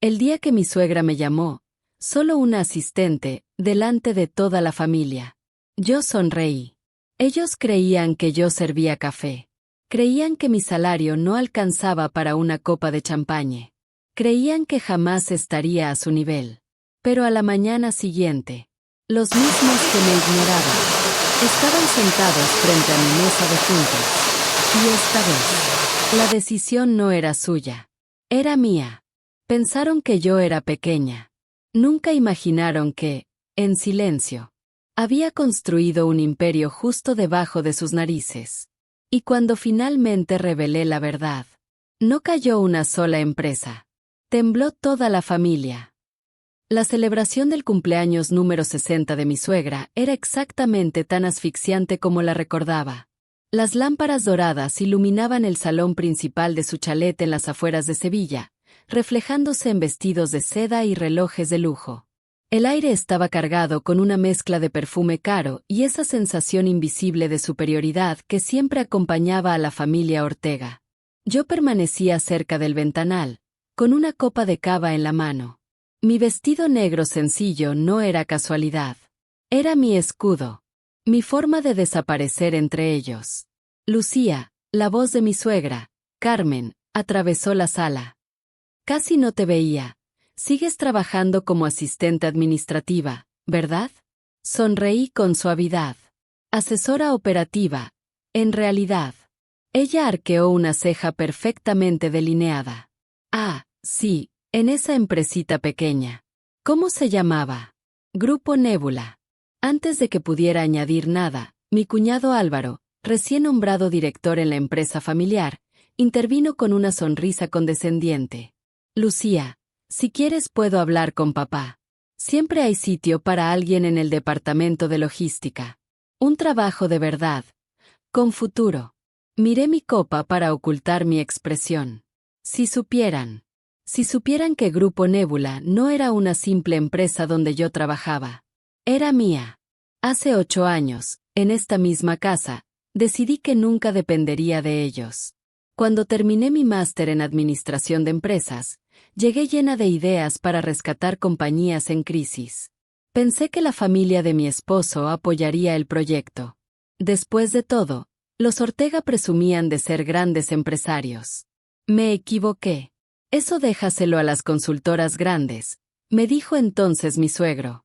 El día que mi suegra me llamó, solo una asistente, delante de toda la familia. Yo sonreí. Ellos creían que yo servía café. Creían que mi salario no alcanzaba para una copa de champagne. Creían que jamás estaría a su nivel. Pero a la mañana siguiente, los mismos que me ignoraban, estaban sentados frente a mi mesa de juntas. Y esta vez, la decisión no era suya. Era mía. Pensaron que yo era pequeña. Nunca imaginaron que, en silencio, había construido un imperio justo debajo de sus narices. Y cuando finalmente revelé la verdad, no cayó una sola empresa. Tembló toda la familia. La celebración del cumpleaños número 60 de mi suegra era exactamente tan asfixiante como la recordaba. Las lámparas doradas iluminaban el salón principal de su chalet en las afueras de Sevilla, reflejándose en vestidos de seda y relojes de lujo. El aire estaba cargado con una mezcla de perfume caro y esa sensación invisible de superioridad que siempre acompañaba a la familia Ortega. Yo permanecía cerca del ventanal, con una copa de cava en la mano. Mi vestido negro sencillo no era casualidad. Era mi escudo. Mi forma de desaparecer entre ellos. Lucía, la voz de mi suegra, Carmen, atravesó la sala. Casi no te veía. Sigues trabajando como asistente administrativa, ¿verdad? Sonreí con suavidad. Asesora operativa. En realidad. Ella arqueó una ceja perfectamente delineada. Ah, sí, en esa empresita pequeña. ¿Cómo se llamaba? Grupo Nébula. Antes de que pudiera añadir nada, mi cuñado Álvaro, recién nombrado director en la empresa familiar, intervino con una sonrisa condescendiente. Lucía, si quieres puedo hablar con papá. Siempre hay sitio para alguien en el departamento de logística. Un trabajo de verdad. Con futuro. Miré mi copa para ocultar mi expresión. Si supieran que Grupo Nébula no era una simple empresa donde yo trabajaba. Era mía. Hace 8 años, en esta misma casa, decidí que nunca dependería de ellos. Cuando terminé mi máster en Administración de Empresas, llegué llena de ideas para rescatar compañías en crisis. Pensé que la familia de mi esposo apoyaría el proyecto. Después de todo, los Ortega presumían de ser grandes empresarios. Me equivoqué. Eso déjaselo a las consultoras grandes, me dijo entonces mi suegro.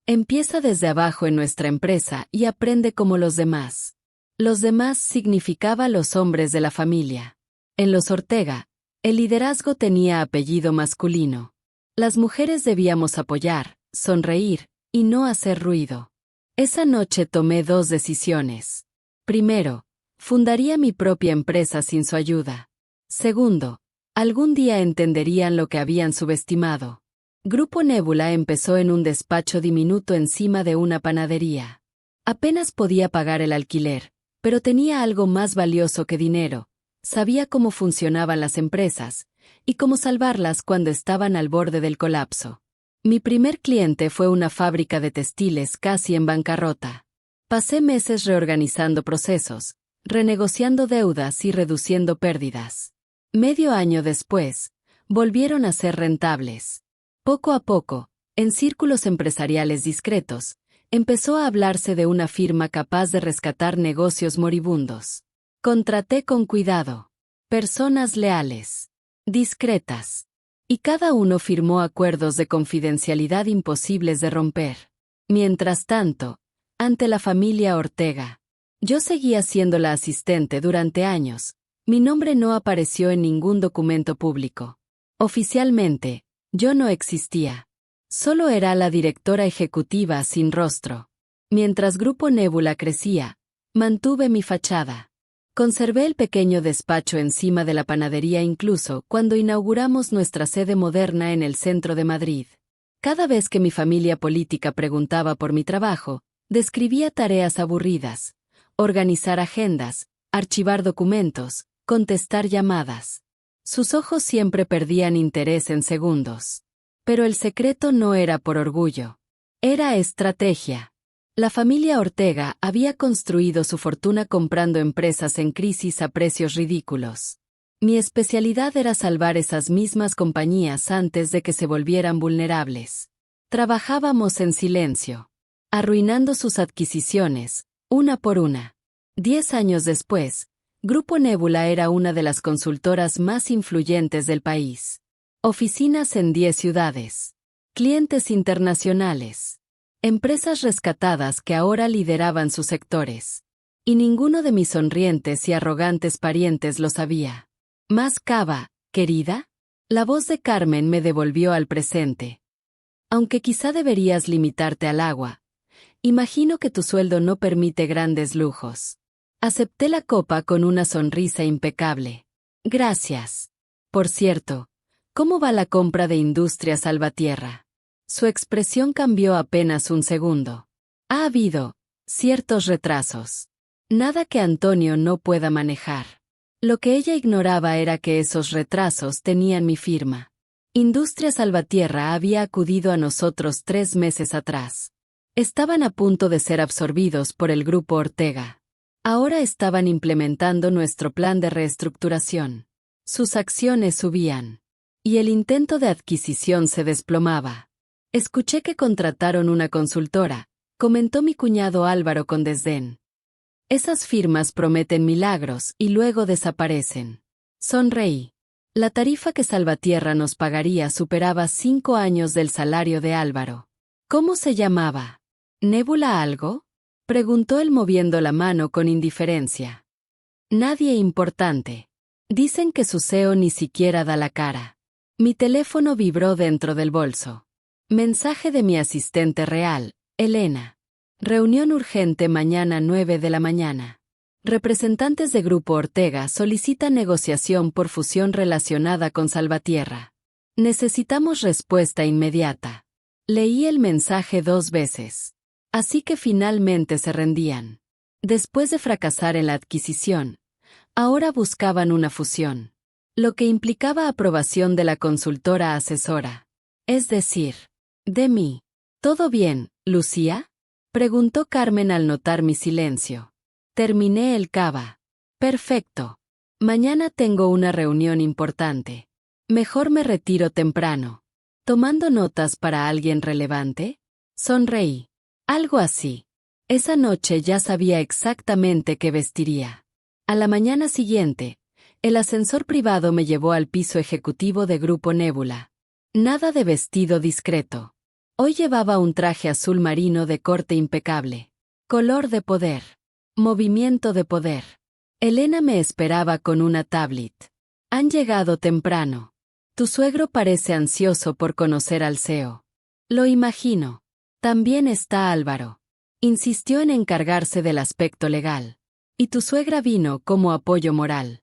Empieza desde abajo en nuestra empresa y aprende como los demás. Los demás significaba los hombres de la familia. En los Ortega, el liderazgo tenía apellido masculino. Las mujeres debíamos apoyar, sonreír, y no hacer ruido. Esa noche tomé 2 decisiones. Primero, fundaría mi propia empresa sin su ayuda. Segundo, algún día entenderían lo que habían subestimado. Grupo Nébula empezó en un despacho diminuto encima de una panadería. Apenas podía pagar el alquiler, pero tenía algo más valioso que dinero. Sabía cómo funcionaban las empresas y cómo salvarlas cuando estaban al borde del colapso. Mi primer cliente fue una fábrica de textiles casi en bancarrota. Pasé meses reorganizando procesos, renegociando deudas y reduciendo pérdidas. Medio año después, volvieron a ser rentables. Poco a poco, en círculos empresariales discretos, empezó a hablarse de una firma capaz de rescatar negocios moribundos. Contraté con cuidado. Personas leales. Discretas. Y cada uno firmó acuerdos de confidencialidad imposibles de romper. Mientras tanto, ante la familia Ortega, yo seguía siendo la asistente durante años. Mi nombre no apareció en ningún documento público. Oficialmente, yo no existía. Solo era la directora ejecutiva sin rostro. Mientras Grupo Nébula crecía, mantuve mi fachada. Conservé el pequeño despacho encima de la panadería incluso cuando inauguramos nuestra sede moderna en el centro de Madrid. Cada vez que mi familia política preguntaba por mi trabajo, describía tareas aburridas: organizar agendas, archivar documentos, contestar llamadas. Sus ojos siempre perdían interés en segundos. Pero el secreto no era por orgullo. Era estrategia. La familia Ortega había construido su fortuna comprando empresas en crisis a precios ridículos. Mi especialidad era salvar esas mismas compañías antes de que se volvieran vulnerables. Trabajábamos en silencio, arruinando sus adquisiciones, una por una. 10 años después, Grupo Nebula era una de las consultoras más influyentes del país. Oficinas en 10 ciudades. Clientes internacionales. Empresas rescatadas que ahora lideraban sus sectores. Y ninguno de mis sonrientes y arrogantes parientes lo sabía. ¿Más cava, querida? La voz de Carmen me devolvió al presente. Aunque quizá deberías limitarte al agua. Imagino que tu sueldo no permite grandes lujos. Acepté la copa con una sonrisa impecable. Gracias. Por cierto, ¿cómo va la compra de Industria Salvatierra? Su expresión cambió apenas un segundo. Ha habido ciertos retrasos. Nada que Antonio no pueda manejar. Lo que ella ignoraba era que esos retrasos tenían mi firma. Industria Salvatierra había acudido a nosotros 3 meses atrás. Estaban a punto de ser absorbidos por el Grupo Ortega. Ahora estaban implementando nuestro plan de reestructuración. Sus acciones subían. Y el intento de adquisición se desplomaba. Escuché que contrataron una consultora, comentó mi cuñado Álvaro con desdén. Esas firmas prometen milagros y luego desaparecen. Sonreí. La tarifa que Salvatierra nos pagaría superaba 5 años del salario de Álvaro. ¿Cómo se llamaba? ¿Nébula algo? Preguntó él moviendo la mano con indiferencia. Nadie importante. Dicen que su CEO ni siquiera da la cara. Mi teléfono vibró dentro del bolso. Mensaje de mi asistente real, Elena. Reunión urgente mañana 9 de la mañana. Representantes de Grupo Ortega solicitan negociación por fusión relacionada con Salvatierra. Necesitamos respuesta inmediata. Leí el mensaje 2 veces. Así que finalmente se rendían. Después de fracasar en la adquisición, ahora buscaban una fusión. Lo que implicaba aprobación de la consultora asesora. Es decir, de mí. ¿Todo bien, Lucía? Preguntó Carmen al notar mi silencio. Terminé el cava. Perfecto. Mañana tengo una reunión importante. Mejor me retiro temprano. ¿Tomando notas para alguien relevante? Sonreí. Algo así. Esa noche ya sabía exactamente qué vestiría. A la mañana siguiente, el ascensor privado me llevó al piso ejecutivo de Grupo Nebula. Nada de vestido discreto. Hoy llevaba un traje azul marino de corte impecable. Color de poder. Movimiento de poder. Elena me esperaba con una tablet. Han llegado temprano. Tu suegro parece ansioso por conocer al CEO. Lo imagino. También está Álvaro. Insistió en encargarse del aspecto legal. Y tu suegra vino como apoyo moral.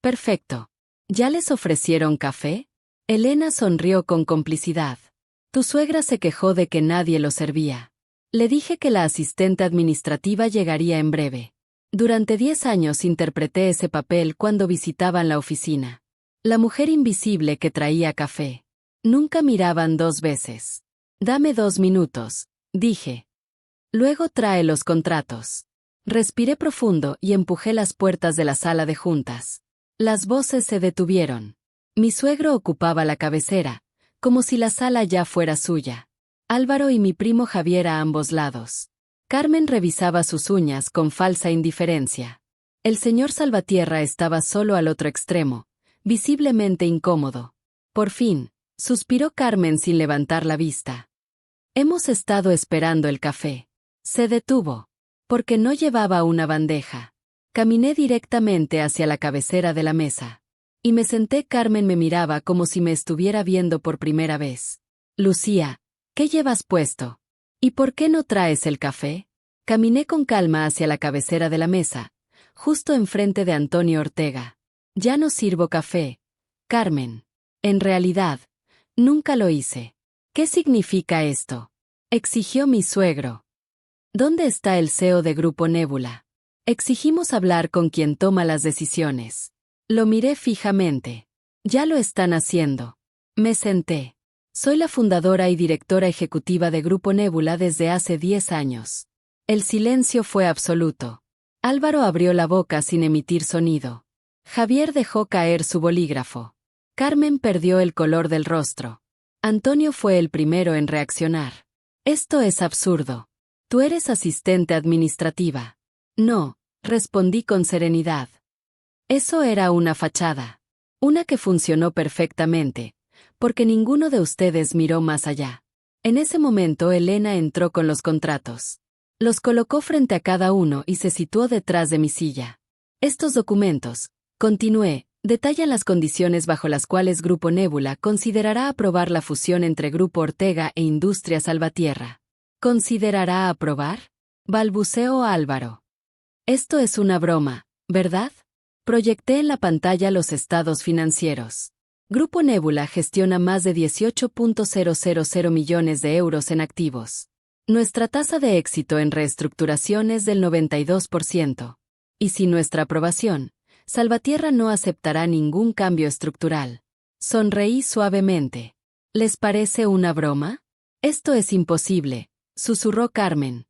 Perfecto. ¿Ya les ofrecieron café? Elena sonrió con complicidad. Tu suegra se quejó de que nadie lo servía. Le dije que la asistente administrativa llegaría en breve. Durante 10 años interpreté ese papel cuando visitaban la oficina. La mujer invisible que traía café. Nunca miraban 2 veces. Dame 2 minutos, dije. Luego trae los contratos. Respiré profundo y empujé las puertas de la sala de juntas. Las voces se detuvieron. Mi suegro ocupaba la cabecera, como si la sala ya fuera suya. Álvaro y mi primo Javier a ambos lados. Carmen revisaba sus uñas con falsa indiferencia. El señor Salvatierra estaba solo al otro extremo, visiblemente incómodo. Por fin, suspiró Carmen sin levantar la vista. Hemos estado esperando el café. Se detuvo. Porque no llevaba una bandeja. Caminé directamente hacia la cabecera de la mesa. Y me senté. Carmen me miraba como si me estuviera viendo por primera vez. Lucía, ¿qué llevas puesto? ¿Y por qué no traes el café? Caminé con calma hacia la cabecera de la mesa, justo enfrente de Antonio Ortega. Ya no sirvo café, Carmen. En realidad, nunca lo hice. ¿Qué significa esto? Exigió mi suegro. ¿Dónde está el CEO de Grupo Nebula? Exigimos hablar con quien toma las decisiones. Lo miré fijamente. Ya lo están haciendo. Me senté. Soy la fundadora y directora ejecutiva de Grupo Nebula desde hace 10 años. El silencio fue absoluto. Álvaro abrió la boca sin emitir sonido. Javier dejó caer su bolígrafo. Carmen perdió el color del rostro. Antonio fue el primero en reaccionar. Esto es absurdo. Tú eres asistente administrativa. No, respondí con serenidad. Eso era una fachada. Una que funcionó perfectamente, porque ninguno de ustedes miró más allá. En ese momento Elena entró con los contratos. Los colocó frente a cada uno y se situó detrás de mi silla. Estos documentos, continué, detallan las condiciones bajo las cuales Grupo Nébula considerará aprobar la fusión entre Grupo Ortega e Industria Salvatierra. ¿Considerará aprobar? Balbuceó Álvaro. Esto es una broma, ¿verdad? Proyecté en la pantalla los estados financieros. Grupo Nébula gestiona más de 18.000 millones de euros en activos. Nuestra tasa de éxito en reestructuración es del 92%. Y sin nuestra aprobación, Salvatierra no aceptará ningún cambio estructural. Sonreí suavemente. ¿Les parece una broma? Esto es imposible, susurró Carmen.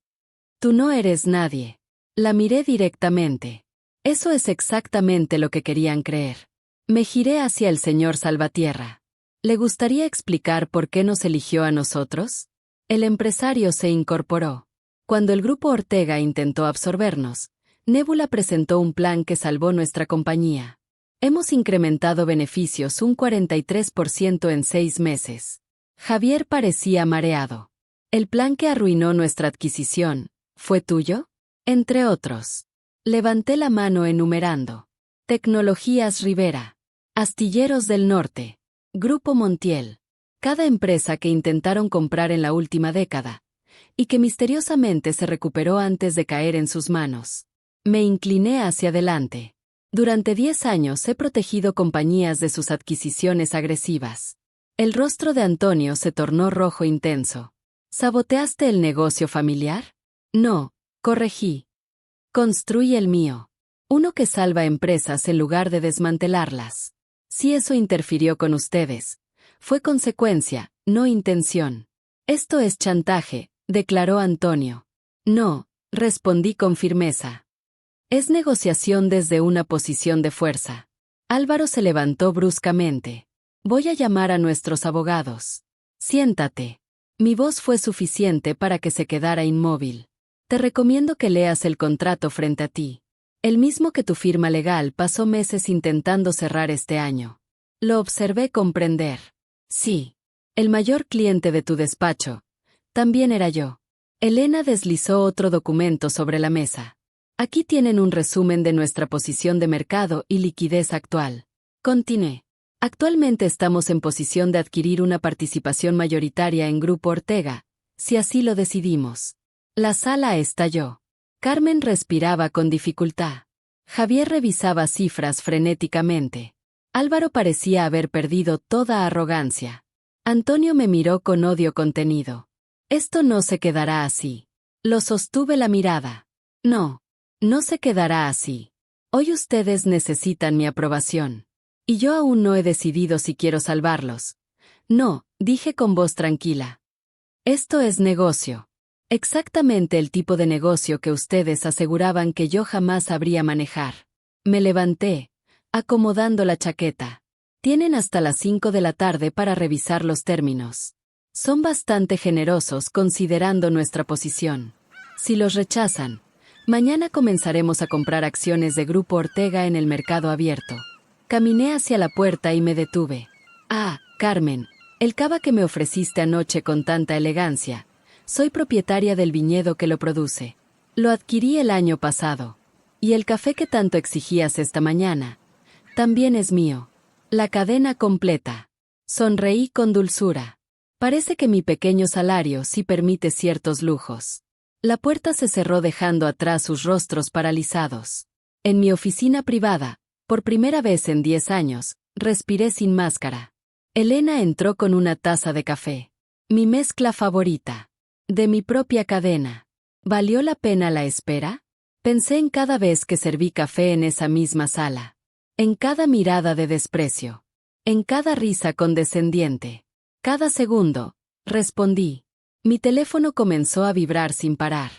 Tú no eres nadie. La miré directamente. Eso es exactamente lo que querían creer. Me giré hacia el señor Salvatierra. ¿Le gustaría explicar por qué nos eligió a nosotros? El empresario se incorporó. Cuando el Grupo Ortega intentó absorbernos, Nébula presentó un plan que salvó nuestra compañía. Hemos incrementado beneficios un 43% en 6 meses. Javier parecía mareado. ¿El plan que arruinó nuestra adquisición fue tuyo? Entre otros. Levanté la mano enumerando. Tecnologías Rivera. Astilleros del Norte. Grupo Montiel. Cada empresa que intentaron comprar en la última década, y que misteriosamente se recuperó antes de caer en sus manos. Me incliné hacia adelante. Durante 10 años he protegido compañías de sus adquisiciones agresivas. El rostro de Antonio se tornó rojo intenso. ¿Saboteaste el negocio familiar? No, corregí. Construí el mío. Uno que salva empresas en lugar de desmantelarlas. Si eso interfirió con ustedes, fue consecuencia, no intención. Esto es chantaje, declaró Antonio. No, respondí con firmeza. Es negociación desde una posición de fuerza. Álvaro se levantó bruscamente. Voy a llamar a nuestros abogados. Siéntate. Mi voz fue suficiente para que se quedara inmóvil. Te recomiendo que leas el contrato frente a ti. El mismo que tu firma legal pasó meses intentando cerrar este año. Lo observé comprender. Sí. El mayor cliente de tu despacho. También era yo. Elena deslizó otro documento sobre la mesa. Aquí tienen un resumen de nuestra posición de mercado y liquidez actual. Continué. Actualmente estamos en posición de adquirir una participación mayoritaria en Grupo Ortega, si así lo decidimos. La sala estalló. Carmen respiraba con dificultad. Javier revisaba cifras frenéticamente. Álvaro parecía haber perdido toda arrogancia. Antonio me miró con odio contenido. Esto no se quedará así. Lo sostuve la mirada. No. No se quedará así. Hoy ustedes necesitan mi aprobación. Y yo aún no he decidido si quiero salvarlos. No, dije con voz tranquila. Esto es negocio. Exactamente el tipo de negocio que ustedes aseguraban que yo jamás sabría manejar. Me levanté, acomodando la chaqueta. Tienen hasta las 5 de la tarde para revisar los términos. Son bastante generosos considerando nuestra posición. Si los rechazan, mañana comenzaremos a comprar acciones de Grupo Ortega en el mercado abierto. Caminé hacia la puerta y me detuve. Ah, Carmen, el cava que me ofreciste anoche con tanta elegancia. Soy propietaria del viñedo que lo produce. Lo adquirí el año pasado. Y el café que tanto exigías esta mañana, también es mío. La cadena completa. Sonreí con dulzura. Parece que mi pequeño salario sí permite ciertos lujos. La puerta se cerró dejando atrás sus rostros paralizados. En mi oficina privada, por primera vez en 10 años, respiré sin máscara. Elena entró con una taza de café. Mi mezcla favorita. De mi propia cadena. ¿Valió la pena la espera? Pensé en cada vez que serví café en esa misma sala. En cada mirada de desprecio. En cada risa condescendiente. Cada segundo, respondí. Mi teléfono comenzó a vibrar sin parar.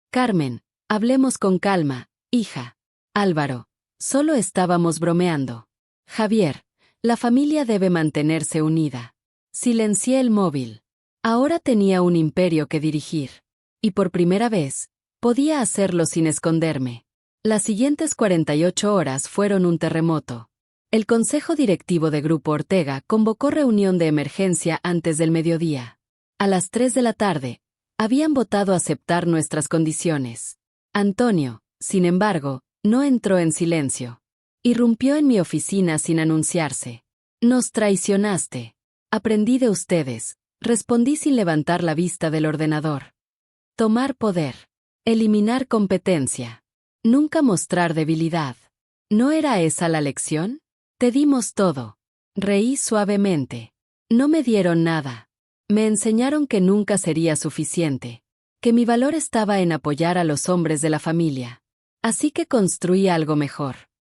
Carmen, hablemos con calma, hija. Álvaro, Solo estábamos bromeando. Javier, la familia debe mantenerse unida. Silencié el móvil. Ahora tenía un imperio que dirigir. Y por primera vez, podía hacerlo sin esconderme. Las siguientes 48 horas fueron un terremoto. El Consejo Directivo de Grupo Ortega convocó reunión de emergencia antes del mediodía. A las 3 de la tarde, habían votado aceptar nuestras condiciones. Antonio, sin embargo, no entró en silencio. Irrumpió en mi oficina sin anunciarse. Nos traicionaste. Aprendí de ustedes, respondí sin levantar la vista del ordenador. Tomar poder. Eliminar competencia. Nunca mostrar debilidad. ¿No era esa la lección? Te dimos todo. Reí suavemente. No me dieron nada. Me enseñaron que nunca sería suficiente. Que mi valor estaba en apoyar a los hombres de la familia. Así que construí algo mejor.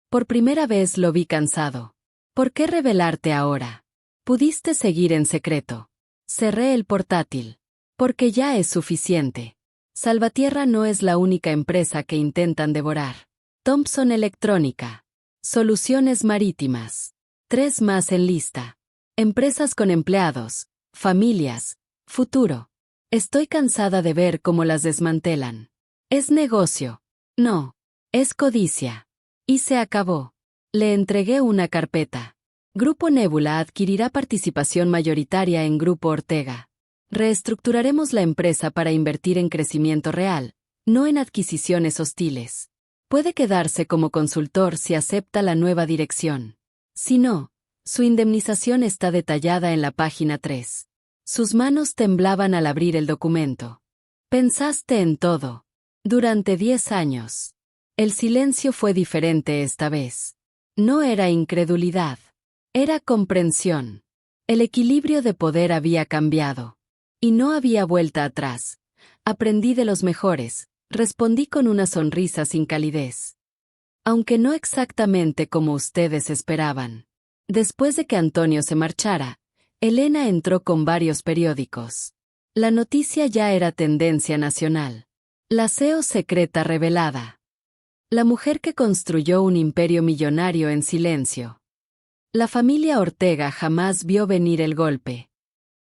Por primera vez lo vi cansado. ¿Por qué revelarte ahora? Pudiste seguir en secreto. Cerré el portátil. Porque ya es suficiente. Salvatierra no es la única empresa que intentan devorar. Thompson Electrónica. Soluciones Marítimas. 3 más en lista. Empresas con empleados, familias, futuro. Estoy cansada de ver cómo las desmantelan. Es negocio. No. Es codicia. Y se acabó. Le entregué una carpeta. Grupo Nébula adquirirá participación mayoritaria en Grupo Ortega. Reestructuraremos la empresa para invertir en crecimiento real, no en adquisiciones hostiles. Puede quedarse como consultor si acepta la nueva dirección. Si no, su indemnización está detallada en la página 3. Sus manos temblaban al abrir el documento. Pensaste en todo. Durante 10 años. El silencio fue diferente esta vez. No era incredulidad. Era comprensión. El equilibrio de poder había cambiado. Y no había vuelta atrás. Aprendí de los mejores, respondí con una sonrisa sin calidez. Aunque no exactamente como ustedes esperaban. Después de que Antonio se marchara, Elena entró con varios periódicos. La noticia ya era tendencia nacional. La CEO secreta revelada. La mujer que construyó un imperio millonario en silencio. La familia Ortega jamás vio venir el golpe.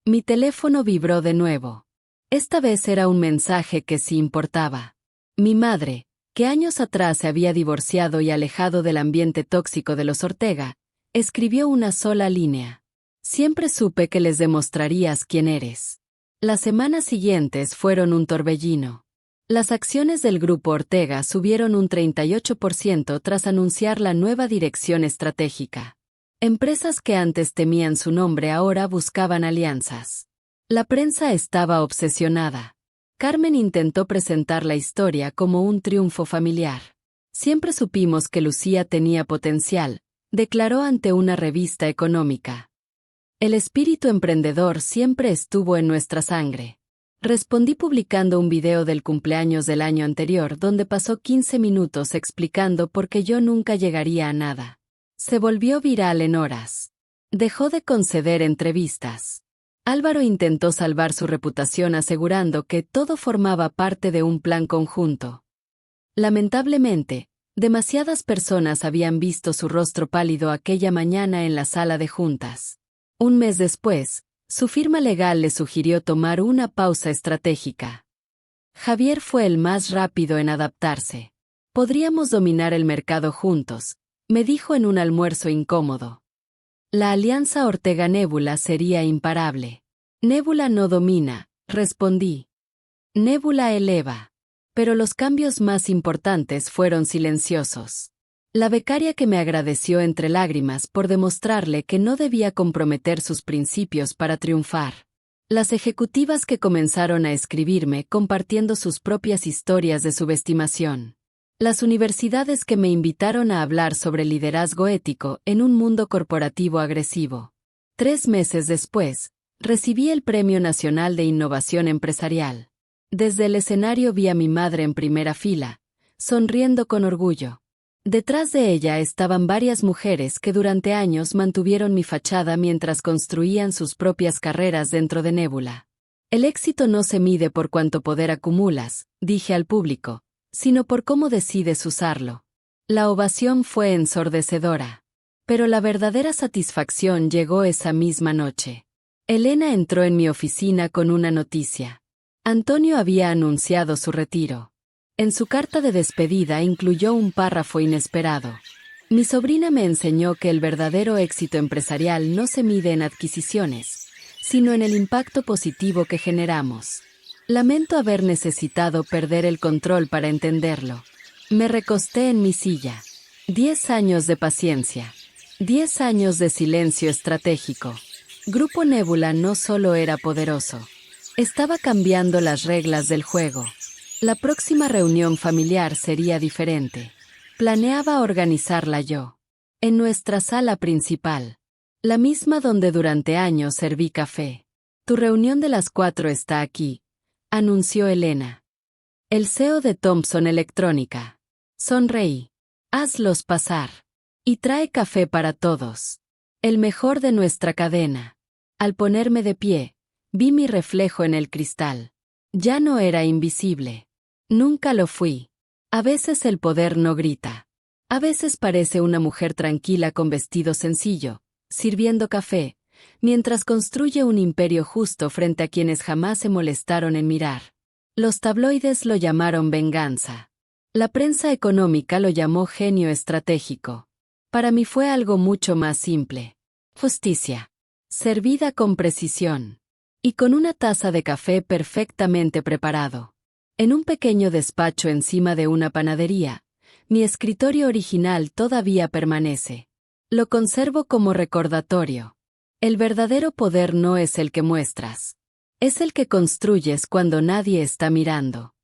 Mi teléfono vibró de nuevo. Esta vez era un mensaje que sí importaba. Mi madre, que años atrás se había divorciado y alejado del ambiente tóxico de los Ortega, escribió una sola línea. Siempre supe que les demostrarías quién eres. Las semanas siguientes fueron un torbellino. Las acciones del Grupo Ortega subieron un 38% tras anunciar la nueva dirección estratégica. Empresas que antes temían su nombre ahora buscaban alianzas. La prensa estaba obsesionada. Carmen intentó presentar la historia como un triunfo familiar. Siempre supimos que Lucía tenía potencial, declaró ante una revista económica. El espíritu emprendedor siempre estuvo en nuestra sangre. Respondí publicando un video del cumpleaños del año anterior donde pasó 15 minutos explicando por qué yo nunca llegaría a nada. Se volvió viral en horas. Dejó de conceder entrevistas. Álvaro intentó salvar su reputación asegurando que todo formaba parte de un plan conjunto. Lamentablemente, demasiadas personas habían visto su rostro pálido aquella mañana en la sala de juntas. Un mes después, su firma legal le sugirió tomar una pausa estratégica. Javier fue el más rápido en adaptarse. Podríamos dominar el mercado juntos, me dijo en un almuerzo incómodo. La alianza Ortega-Nébula sería imparable. Nébula no domina, respondí. Nébula eleva. Pero los cambios más importantes fueron silenciosos. La becaria que me agradeció entre lágrimas por demostrarle que no debía comprometer sus principios para triunfar. Las ejecutivas que comenzaron a escribirme compartiendo sus propias historias de subestimación. Las universidades que me invitaron a hablar sobre liderazgo ético en un mundo corporativo agresivo. 3 meses después, recibí el Premio Nacional de Innovación Empresarial. Desde el escenario vi a mi madre en primera fila, sonriendo con orgullo. Detrás de ella estaban varias mujeres que durante años mantuvieron mi fachada mientras construían sus propias carreras dentro de Nébula. El éxito no se mide por cuánto poder acumulas, dije al público, sino por cómo decides usarlo. La ovación fue ensordecedora. Pero la verdadera satisfacción llegó esa misma noche. Elena entró en mi oficina con una noticia. Antonio había anunciado su retiro. En su carta de despedida incluyó un párrafo inesperado. Mi sobrina me enseñó que el verdadero éxito empresarial no se mide en adquisiciones, sino en el impacto positivo que generamos. Lamento haber necesitado perder el control para entenderlo. Me recosté en mi silla. 10 años de paciencia. 10 años de silencio estratégico. Grupo Nébula no solo era poderoso. Estaba cambiando las reglas del juego. La próxima reunión familiar sería diferente. Planeaba organizarla yo. En nuestra sala principal. La misma donde durante años serví café. Tu reunión de las 4 está aquí, anunció Elena. El CEO de Thomson Electrónica. Sonreí. Hazlos pasar. Y trae café para todos. El mejor de nuestra cadena. Al ponerme de pie, vi mi reflejo en el cristal. Ya no era invisible. Nunca lo fui. A veces el poder no grita. A veces parece una mujer tranquila con vestido sencillo, sirviendo café, mientras construye un imperio justo frente a quienes jamás se molestaron en mirar. Los tabloides lo llamaron venganza. La prensa económica lo llamó genio estratégico. Para mí fue algo mucho más simple. Justicia. Servida con precisión. Y con una taza de café perfectamente preparado. En un pequeño despacho encima de una panadería, mi escritorio original todavía permanece. Lo conservo como recordatorio. El verdadero poder no es el que muestras. Es el que construyes cuando nadie está mirando.